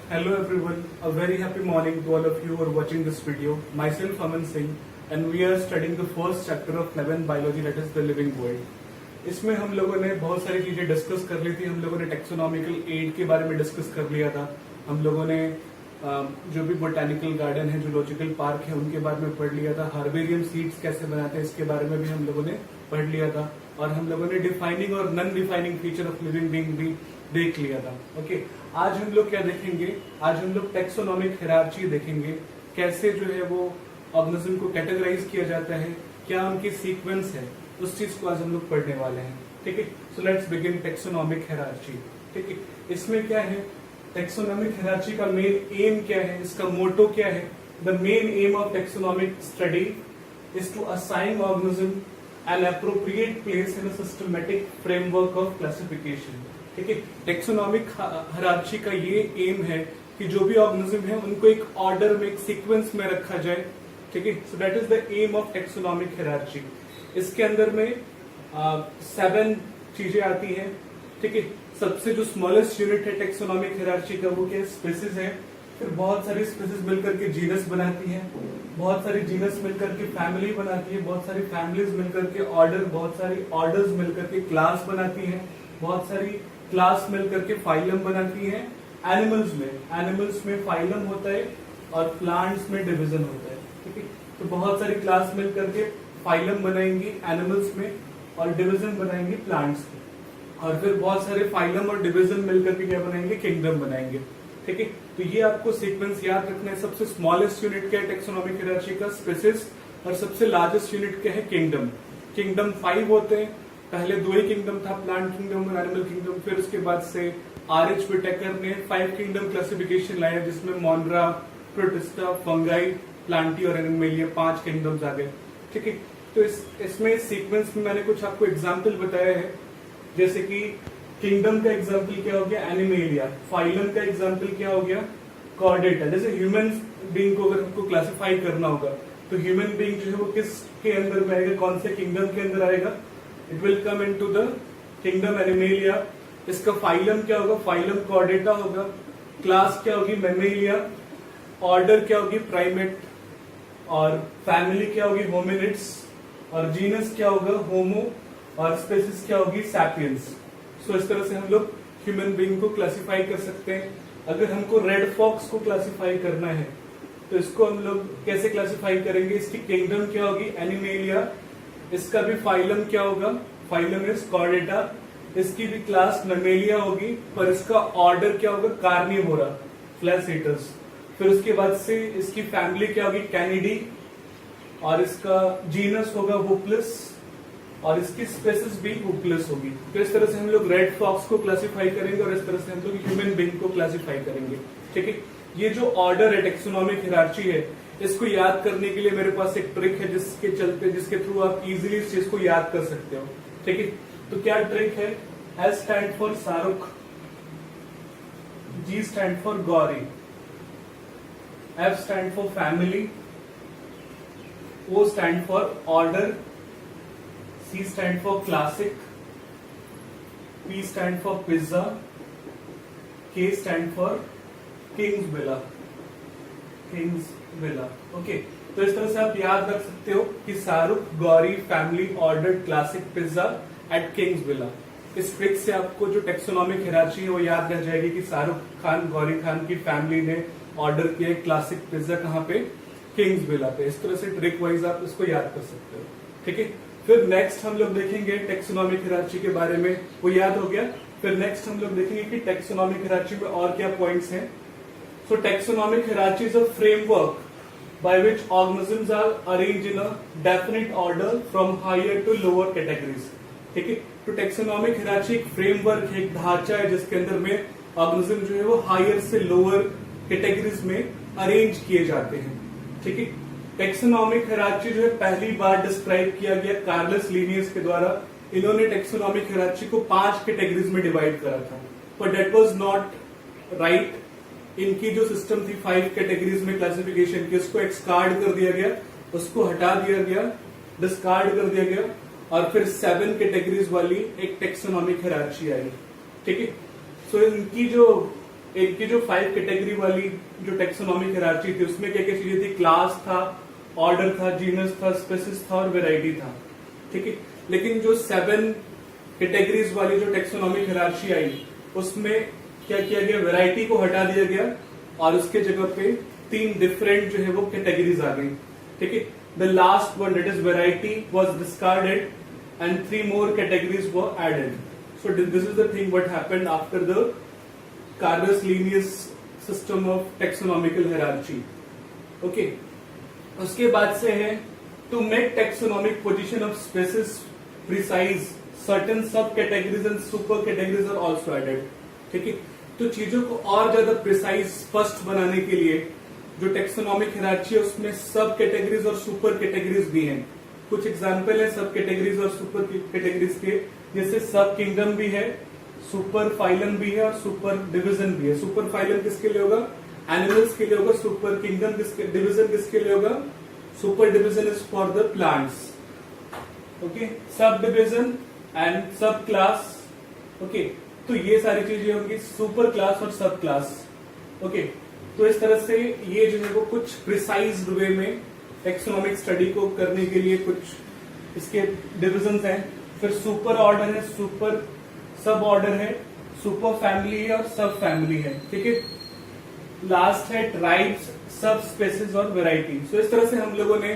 Hello everyone, a very happy morning to all of you who are watching this video. Myself Aman Singh and we are studying the first chapter of 11 biology, that is the living world. इसमें हम लोगों ने बहुत सारी चीजें discuss कर ली थी. हम लोगों ने टेक्सोनॉमिकल एड के बारे में डिस्कस कर लिया था. हम लोगों ने जो भी बोटेनिकल गार्डन है, जूलॉजिकल पार्क है, उनके बारे में पढ़ लिया था. हार्बेरियम सीड्स कैसे बनाते हैं इसके बारे में भी हम लोगों ने पढ़ लिया था. और हम लोगों ने डिफाइनिंग और non defining feature of living being भी देख लिया था. ओके, आज हम लोग क्या देखेंगे? आज हम लोग टेक्सोनॉमिक हायरार्ची देखेंगे. कैसे जो है वो ऑर्गेनिज्म को कैटेगराइज किया जाता है, क्या उनकी सीक्वेंस है, उस चीज को आज हम लोग पढ़ने वाले हैं. ठीक है, so let's begin taxonomic hierarchy. ठीक है, इसमें क्या है? टेक्सोनॉमिक हायरार्ची का मेन एम क्या है, इसका मोटो क्या है? The main aim of taxonomic study is to assign organism an appropriate place in a systematic framework of classification. ठीक है, टेक्सोनॉमिक हायरार्ची का ये एम है कि जो भी ऑर्गेनिज्म है उनको एक ऑर्डर में, एक सीक्वेंस में रखा जाए. ठीक है, so that is the aim of taxonomic hierarchy. इसके अंदर में 7 चीजें आती हैं. ठीक है, सबसे जो स्मॉलेस्ट यूनिट है टेक्सोनॉमिक हायरार्ची का वो क्या है? स्पीसीज है. फिर बहुत सारी स्पीसीज मिलकर के जीनस बनाती हैं, बहुत सारी जीनस मिलकर के फैमिली बनाती है, बहुत सारी फैमिलीज मिलकर के ऑर्डर, बहुत सारी ऑर्डर्स मिलकर के क्लास बनाती हैं, बहुत सारी क्लास मिलकर के फाइलम बनाती हैं. एनिमल्स में फाइलम होता है और प्लांट्स में डिवीजन होता है. ठीक है, तो बहुत सारी क्लास मिलकर के फाइलम बनाएंगी एनिमल्स में और डिवीजन बनाएंगे प्लांट्स में. और फिर बहुत सारे फाइलम और डिवीजन मिलकर के क्या बनाएंगे? किंगडम बनाएंगे. ठीक है, तो ये आपको सीक्वेंस याद रखना है. सबसे स्मॉलेस्ट यूनिट क्या है टेक्सोनॉमिक हायरार्ची का? स्पीसीज. और सबसे लार्जेस्ट यूनिट क्या है? किंगडम. किंगडम 5 होते हैं. पहले 2 ही किंगडम था, प्लांट किंगडम और एनिमल किंगडम. फिर उसके बाद से R.H. विटेकर ने 5 किंगडम क्लासिफिकेशन लाया, जिसमें मोनरा, प्रोटिस्टा, फंगाई, प्लांटी और एनिमलिया 5 किंगडम्स आ गए. ठीक है, तो इसमें सीक्वेंस में मैंने कुछ आपको एग्जाम्पल बताया है. जैसे कि किंगडम का एग्जाम्पल क्या हो गया? एनिमेलिया. फाइलम का एग्जाम्पल क्या हो गया? कॉर्डेटा. जैसे ह्यूमन बीइंग को अगर हमको क्लासिफाई करना होगा तो ह्यूमन बीइंग जो है वो किसके अंदर में आएगा? कौन से किंगडम के अंदर आएगा? It will come into the kingdom animalia. इसका फाइलम क्या होगा? फाइलम कॉर्डेटा होगा. क्लास क्या होगी? मैमेलिया. ऑर्डर क्या होगी? प्राइमेट. और फैमिली क्या होगी? होमिनिड्स. और जीनस क्या होगा? होमो. और स्पेसिस क्या होगी? सैपियंस. सो इस तरह से हम लोग ह्यूमन बीइंग को क्लासिफाई कर सकते हैं. अगर हमको रेड फॉक्स को क्लासिफाई करना है तो इसको हम लोग कैसे क्लासिफाई करेंगे? इसकी किंगडम क्या होगी? एनिमेलिया. इसका भी फाइलम क्या होगा? Phylum is Chordata. इसकी भी क्लास मैमेलिया होगी. पर इसका ऑर्डर क्या होगा? Carnivora, flash eaters. फिर उसके बाद से इसकी फैमिली क्या होगी? कैनिडी. और इसका जीनस होगा हुपलिस. और इसकी स्पेसिस भी हुपलिस होगी. तो इस तरह से हम लोग रेड फॉक्स को क्लासिफाई करेंगे और इस तरह से हम लोग ह्यूमन बीइंग को क्लासिफाई करेंगे. ठीक है, ये जो ऑर्डर है टेक्सोनॉमिक हायरार्ची है, इसको याद करने के लिए मेरे पास एक ट्रिक है जिसके थ्रू आप इजीली इस चीज को याद कर सकते हो. ठीक है, तो क्या ट्रिक है? S stand for Shahrukh, G stand for Gauri, F stand for family, O stand for order, C stand for classic, P stand for pizza, K stand for Kings villa. Okay, तो इस तरह से आप याद रख सकते हो कि Shahrukh, Gauri, family, order, classic, pizza at kings villa. इस ट्रिक से आपको जो टेक्सोनॉमिक हायरार्ची है वो याद रह जाएगी कि शाहरुख खान, गौरी खान की फैमिली ने ऑर्डर किया क्लासिक पिज्जा कहाँ पे? किंग्स विला पे. इस तरह से ट्रिक वाइज आप इसको याद कर सकते हो. ठीक है, फिर नेक्स्ट हम लोग देखेंगे टेक्सोनॉमिक हायरार्ची के बारे में. वो याद हो गया. फिर नेक्स्ट हम लोग देखेंगे कि टेक्सोनॉमिक हायरार्ची में और क्या पॉइंट्स हैं. So taxonomic hierarchy is a framework by which organisms are arranged in a definite order from higher to lower categories. ठीक है, तो टेक्सोनॉमिक हायरार्ची एक फ्रेमवर्क है, एक ढांचा है जिसके अंदर में ऑर्गेनिज्म जो है वो हायर से लोअर कैटेगरीज में अरेंज किए जाते हैं. ठीक है, टेक्सोनॉमिक हायरार्ची जो है पहली बार डिस्क्राइब किया गया कार्लस लिनियस के द्वारा. इन्होंने टेक्सोनॉमिक हायरार्ची को 5 कैटेगरीज में डिवाइड करा था, पर दैट वाज नॉट राइट. इनकी जो सिस्टम थी 5 कैटेगरीज में क्लासिफिकेशन की, उसको एक्सकार्ड कर दिया गया, उसको हटा दिया गया, डिस्कार्ड कर दिया गया और फिर 7 कैटेगरीज वाली एक टेक्सोनॉमिक हायरार्ची आई. ठीक है, सो इनकी जो इनकी जो 5 कैटेगरी वाली जो टेक्सोनॉमिक हायरार्की थी उसमें क्या क्या चीजें थी, क्लास था, ऑर्डर था, जीनस था, स्पेसिस था और वेराइटी था, ठीक है। लेकिन जो 7 कैटेगरीज वाली जो टेक्सोनॉमिक हायरार्की आई उसमें क्या किया गया, वैरायटी को हटा दिया गया और उसके जगह पे 3 डिफरेंट जो है वो कैटेगरीज आ गई, ठीक है। The last one that is variety was discarded and 3 more categories were added. So this is the thing what happened after the Carolus Linnaeus system of taxonomical hierarchy. Okay, उसके बाद से है to make taxonomic position of species precise certain sub categories and super categories are also added, ठीक है। तो चीजों को और ज्यादा प्रिसाइज स्पष्ट बनाने के लिए जो टेक्सोनॉमिक हायरार्की है उसमें सब कैटेगरीज और सुपर कैटेगरीज भी हैं। कुछ एग्जांपल है सब कैटेगरीज और सुपर कैटेगरीज के, जैसे सब किंगडम भी है, सुपर फाइलम भी है और सुपर डिवीजन भी है। सुपर फाइलम किसके लिए होगा, एनिमल्स के लिए होगा। सुपर किंगडम डिवीजन किसके लिए होगा, super division is for the plants, okay. Sub division and सब क्लास, ओके। तो ये सारी चीजें होंगी सुपर क्लास और सब क्लास, ओके। तो इस तरह से ये जो है वो कुछ प्रिसाइज वे में टेक्सोनॉमिक स्टडी को करने के लिए कुछ इसके डिविजन्स हैं। फिर सुपर ऑर्डर है, सुपर सब ऑर्डर है, सुपर फैमिली है और सब फैमिली है, ठीक है। लास्ट है ट्राइब्स, सब स्पेसिस और वेराइटी। सो इस तरह से हम लोगों ने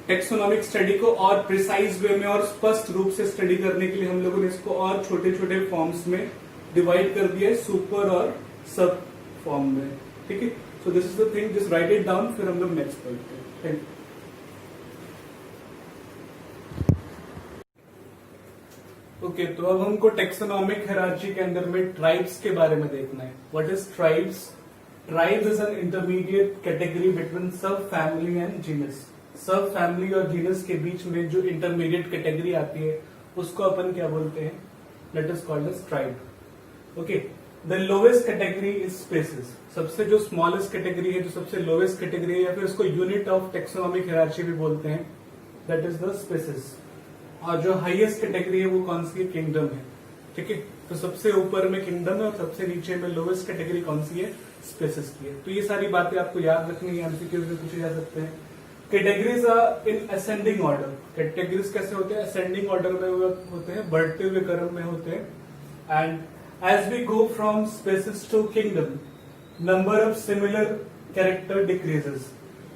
टेक्सोनॉमिक स्टडी को और प्रिसाइज वे में और स्पष्ट रूप से स्टडी करने के लिए हम लोगों ने इसको और छोटे छोटे फॉर्म्स में डिवाइड कर दिया है, सुपर और सब फॉर्म में, ठीक है। सो this is the thing, just right it down, फिर हम लोग नेक्स्ट पढ़ते हैं। Thank you. ओके, तो अब हमको टेक्सोनॉमिक हायरार्की के अंदर में ट्राइब्स के बारे में देखना है। What is tribes? Tribes is an intermediate category between सब फैमिली एंड जीनस। सब फैमिली और जीनस के बीच में जो इंटरमीडिएट कैटेगरी आती है उसको अपन क्या बोलते हैं, that is called as tribe. Okay, the lowest category is species. सबसे जो स्मॉलेस्ट कैटेगरी है, जो सबसे लोवेस्ट कैटेगरी है, या फिर उसको यूनिट ऑफ टेक्सोनॉमिक हायरार्की भी बोलते हैं, दैट इज द स्पेसिस। और जो हाईएस्ट कैटेगरी है वो कौन सी है, किंगडम है, ठीक है। तो सबसे ऊपर में किंगडम है और सबसे नीचे में लोवेस्ट कैटेगरी कौन सी है, स्पेसिस की है। तो ये सारी बातें आपको याद रखनी है, एमसीक्यूज में पूछे जा सकते हैं। Categories are in ascending order. Categories कैसे होते हैं, असेंडिंग ऑर्डर में होते हैं, बढ़ते हुए क्रम में होते हैं। And as we go from species to kingdom, number of similar character decreases.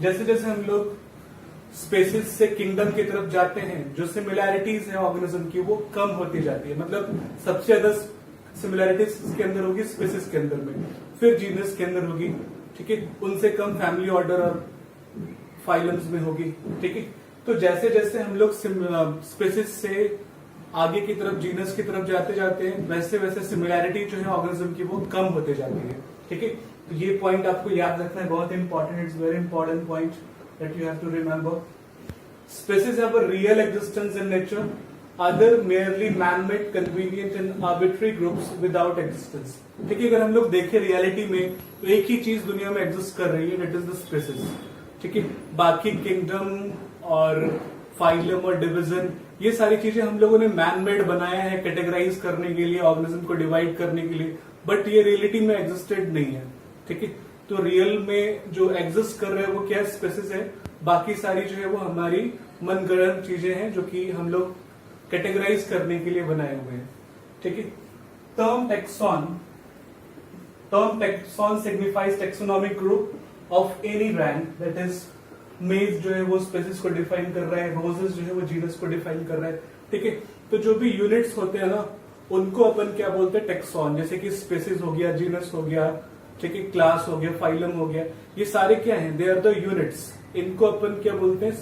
जैसे जैसे हम लोग स्पेसिस से किंगडम की तरफ जाते हैं, जो सिमिलैरिटीज है ऑर्गेनिज्म की वो कम होती जाती है। मतलब सबसे ज्यादा सिमिलैरिटीज के अंदर होगी स्पेसिस के अंदर में, फिर जीनस के अंदर होगी, ठीक है। उनसे कम फैमिली ऑर्डर और फाइलम्स में होगी, ठीक है। तो जैसे जैसे हम लोग स्पेसिस से आगे की तरफ जीनस की तरफ जाते जाते हैं, वैसे वैसे सिमिलैरिटी जो है ऑर्गेनिज्म की वो कम होते जाती है, ठीक है। तो ये पॉइंट आपको याद रखना है, बहुत important, it's very important point that you have to remember. Species have a real existence in nature, other merely man-made, convenient and arbitrary groups without existence. ठीक है, अगर हम लोग देखें रियलिटी में तो एक ही चीज दुनिया में एग्जिस्ट कर रही है, that is the species, ठीक है। बाकी किंगडम और फाइलम और डिवीजन ये सारी चीजें हम लोगों ने मैन मेड बनाया है कैटेगराइज करने के लिए, ऑर्गेनिज्म को डिवाइड करने के लिए, बट ये रियलिटी में एग्जिस्टेड नहीं है, ठीक है। तो रियल में जो एग्जिस्ट कर रहे हैं वो क्या स्पेसिस है, बाकी सारी जो है वो हमारी मनगढ़ंत चीजें हैं जो कि हम लोग कैटेगराइज करने के लिए बनाए हुए हैं, ठीक है। Term tax on signifies taxonomic group of any rank, that is मेज जो है वो स्पेसिस को डिफाइन कर रहा है, रोजेस जो है वो जीनस को डिफाइन कर रहा है, ठीक है। तो जो भी यूनिट्स होते हैं ना उनको अपन क्या बोलते हैं, टेक्सॉन। जैसे कि स्पेसिस हो गया, जीनस हो गया, ठीक है, क्लास हो गया, फाइलम हो गया, ये सारे क्या हैं, दे आर द यूनिट्स। इनको अपन क्या बोलते हैं,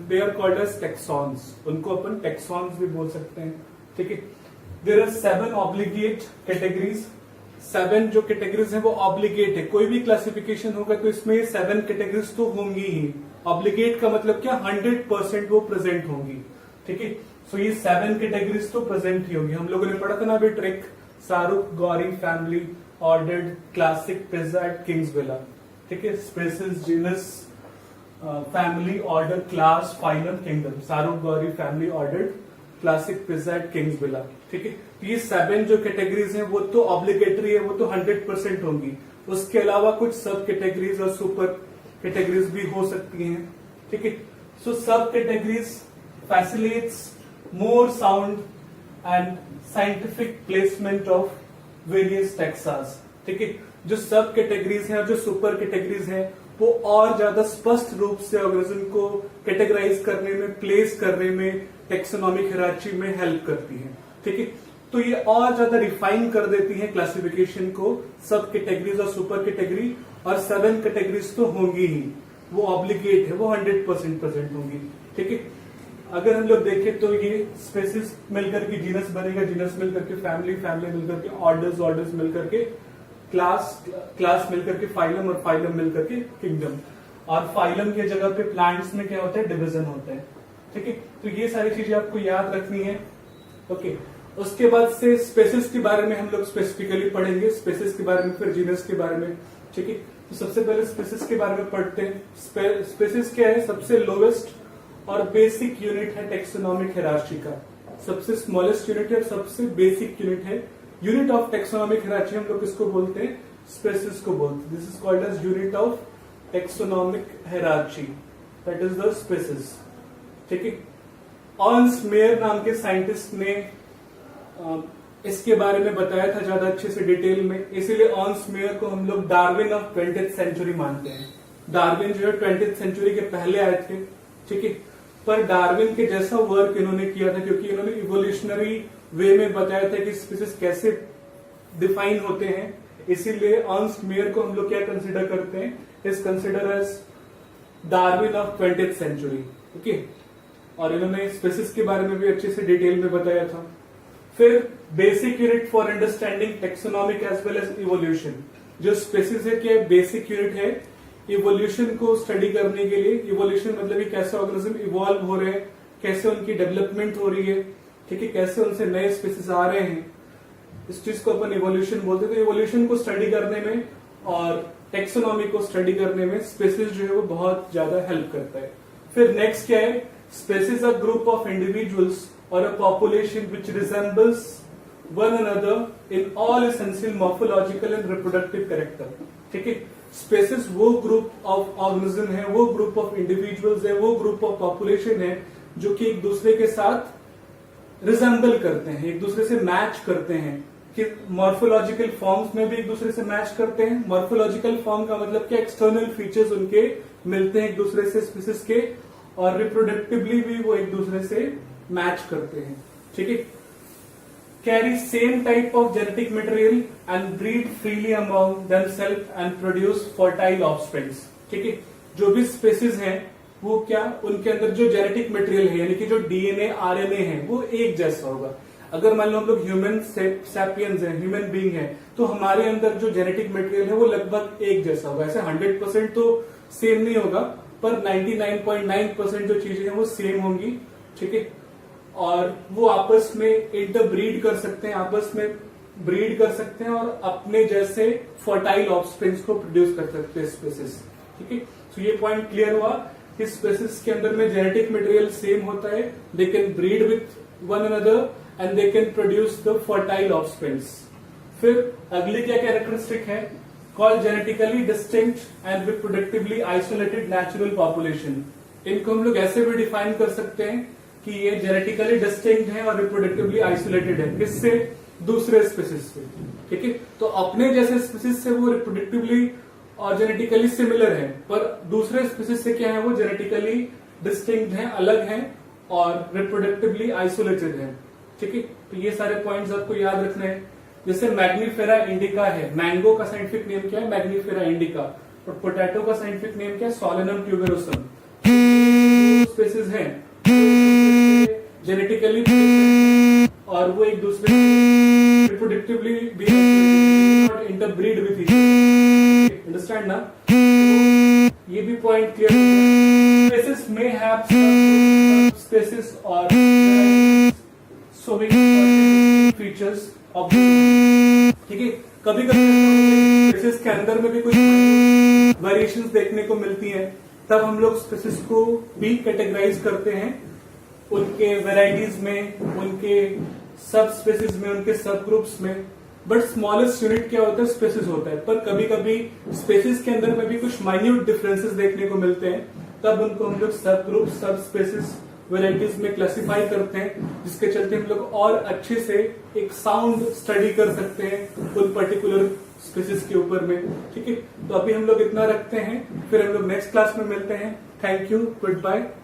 दे आर कॉल्ड एज टेक्सॉन्स। उनको अपन टेक्सॉन्स भी बोल सकते हैं, ठीक है। There are 7 obligate categories. 7 जो कैटेगरीज है वो ऑब्लिगेट है। कोई भी क्लासिफिकेशन होगा तो इसमें 7 कैटेगरीज तो होंगी ही। ऑब्लिगेट का मतलब क्या, 100% वो प्रेजेंट होंगी, ठीक है। सो ये 7 कैटेगरीज तो प्रेजेंट ही होगी। हम लोगों ने पढ़ा था ना अभी trick, Shahrukh, Gauri, family, ordered, classic, प्रिजार्ड, किंग्स विला, ठीक है। Species, genus, family, order, class, phylum, kingdom, Shahrukh, Gauri, family, ordered, classic, प्रिजार्ड, किंग्स विला, ठीक है। तो ये 7 जो कैटेगरीज हैं वो तो ऑब्लिगेटरी है, वो तो 100% होंगी। उसके अलावा कुछ सब कैटेगरीज और सुपर कैटेगरीज भी हो सकती हैं, ठीक है। सो सब categories facilitates more sound and scientific placement of various Texas, ठीक है। जो सब कैटेगरीज हैं और जो सुपर कैटेगरीज हैं वो और ज्यादा स्पष्ट रूप से ऑर्गेनिज्म को कैटेगराइज करने में, प्लेस करने में, टेक्सोनॉमिक हायरार्की में हेल्प करती हैं, ठीक है। तो ये और ज्यादा रिफाइन कर देती हैं क्लासिफिकेशन को, सब कैटेगरीज और सुपर कैटेगरी, और 7 कैटेगरीज तो होंगी ही, वो ऑब्लिगेट है, वो 100% प्रेजेंट होंगी, ठीक है। अगर हम लोग देखें तो ये स्पेसिस मिलकर के जीनस बनेगा, जीनस मिलकर के फैमिली, फैमिली मिलकर के ऑर्डर्स, ऑर्डर्स मिलकर के क्लास, क्लास मिलकर के फाइलम, और फाइलम मिलकर के किंगडम। और फाइलम की जगह पे प्लांट्स में क्या होता है, डिवीजन होता है, ठीक है। तो ये सारी चीजें आपको याद रखनी है, ओके। उसके बाद से स्पेसिस के बारे में हम लोग स्पेसिफिकली पढ़ेंगे, स्पेसिस के बारे में, फिर जीनस के बारे में, ठीक है। तो सबसे पहले स्पेसिस के बारे में पढ़ते हैं। स्पेसिस क्या है, सबसे लोवेस्ट और बेसिक यूनिट है टेक्सोनॉमिक हायरार्की का, सबसे स्मॉलेस्ट यूनिट है और सबसे बेसिक यूनिट है। यूनिट ऑफ टेक्सोनॉमिक हायरार्की हम लोग किसको बोलते हैं, स्पेसिस को बोलते हैं। This is called as unit of taxonomic hierarchy, that is the species, ठीक है। अर्न्स्ट मेयर नाम के साइंटिस्ट ने इसके बारे में बताया था ज्यादा अच्छे से डिटेल में, इसीलिए अर्न्स्ट मेयर को हम लोग डार्विन ऑफ 20th सेंचुरी मानते हैं। डार्विन जो है 20th सेंचुरी के पहले आए थे, ठीक है। पर डार्विन के जैसा वर्क इन्होंने किया था, क्योंकि इन्होंने इवोल्यूशनरी वे में बताया था कि स्पीसीज कैसे डिफाइन होते हैं, इसीलिए अर्न्स्ट मेयर को हम लोग क्या कंसिडर करते हैं, is consider as Darwin of 20th century, okay. और इन्होंने स्पीसीज के बारे में भी अच्छे से डिटेल में बताया था। फिर basic unit for understanding taxonomic as well as evolution, जो स्पीसीज है क्या बेसिक यूनिट है इवोल्यूशन को स्टडी करने के लिए। इवोल्यूशन मतलब कि कैसे ऑर्गेनिज्म इवॉल्व हो रहे हैं, कैसे उनकी डेवलपमेंट हो रही है, ठीक है, कैसे उनसे नए स्पीसीज आ रहे हैं, इस चीज को अपन इवोल्यूशन बोलते हैं। तो इवोल्यूशन को स्टडी करने में और टेक्सोनॉमी को स्टडी करने में स्पीसीज जो है वो बहुत ज्यादा हेल्प करता है। फिर नेक्स्ट क्या है, species a group of individuals or a population which resembles one another in all essential morphological and reproductive character, ठीक है। स्पेसिस वो ग्रुप ऑफ ऑर्गेनिज्म है, वो ग्रुप ऑफ इंडिविजुअल्स है, वो ग्रुप ऑफ पॉपुलेशन है जो कि एक दूसरे के साथ रिजेंबल करते हैं, एक दूसरे से मैच करते हैं, कि मॉर्फोलॉजिकल फॉर्म्स में भी एक दूसरे से मैच करते हैं। मॉर्फोलॉजिकल फॉर्म का मतलब क्या, एक्सटर्नल फीचर्स उनके मिलते हैं एक दूसरे से स्पीसीज के, और रिप्रोडक्टिवली भी वो एक दूसरे से मैच करते हैं, ठीक है। carry same type of genetic material and breed freely among themselves and produce fertile offspring, ठीक है। जो भी स्पेसीज हैं वो क्या, उनके अंदर जो जेनेटिक मटेरियल है यानी कि जो डीएनए आरएनए है वो एक जैसा होगा। अगर मान लो हम लोग ह्यूमन सैपियंस हैं, ह्यूमन बीइंग है, तो हमारे अंदर जो जेनेटिक मटेरियल है वो लगभग एक जैसा होगा। ऐसे 100% तो सेम नहीं होगा, पर 99.9% जो चीजें हैं वो सेम होंगी, ठीक है। और वो आपस में इंटरब्रीड कर सकते हैं, आपस में ब्रीड कर सकते हैं और अपने जैसे फर्टाइल ऑफस्प्रिंग्स को प्रोड्यूस कर सकते हैं स्पेसिस, ठीक है। तो ये पॉइंट क्लियर हुआ कि स्पेसिस के अंदर में जेनेटिक मटेरियल सेम होता है, they can breed with one another and they can produce the fertile offsprings. फिर अगली क्या कैरेक्टरिस्टिक है, called genetically distinct and reproductively isolated natural population. इनको हम लोग ऐसे भी डिफाइन कर सकते हैं कि ये जेनेटिकली डिस्टिंक्ट है और रिप्रोडक्टिवली आइसोलेटेड है, किससे, दूसरे स्पीसीज से, ठीक है। तो अपने जैसे स्पीसीज से वो रिप्रोडक्टिवली और जेनेटिकली सिमिलर है, पर दूसरे स्पीसीज से क्या है, वो जेनेटिकली डिस्टिंक्ट है, अलग है और रिप्रोडक्टिवली आइसोलेटेड है, ठीक है। तो ये सारे पॉइंट्स आपको याद रखने हैं। जैसे मैग्नीफेरा इंडिका है, मैंगो का साइंटिफिक नेम क्या है, मैग्नीफेरा इंडिका, और पोटैटो का साइंटिफिक नेम क्या है, सोलेनम ट्यूबेरोसम। स्पीसीज हैं जेनेटिकली और वो एक दूसरे रिप्रोडक्टिवली भी not interbreed with each other, understand ना। ये भी पॉइंट क्लियर। स्पेसिस में हैव स्पेसिस और शोइंग फीचर्स ऑफ, ठीक है। कभी कभी स्पेसिस के अंदर में भी कुछ वेरिएशंस देखने को मिलती हैं, तब हम लोग स्पेसिस को भी कैटेगराइज करते हैं उनके वेराइटीज में, उनके सब स्पेसिस में, उनके सब ग्रुप्स में। बट स्मॉलेस्ट यूनिट क्या होता है? स्पेसिस होता है। पर कभी कभी स्पेसिस के अंदर में भी कुछ माइन्यूट डिफरेंसेस देखने को मिलते हैं, तब उनको हम लोग सब ग्रुप, सब स्पेसिस, वेराइटीज में क्लासिफाई करते हैं, जिसके चलते हम लोग और अच्छे से एक साउंड स्टडी कर सकते हैं उन पर्टिकुलर स्पेसिस के ऊपर में। ठीक है, तो अभी हम लोग इतना रखते हैं, फिर हम लोग नेक्स्ट क्लास में मिलते हैं। Thank you, good bye.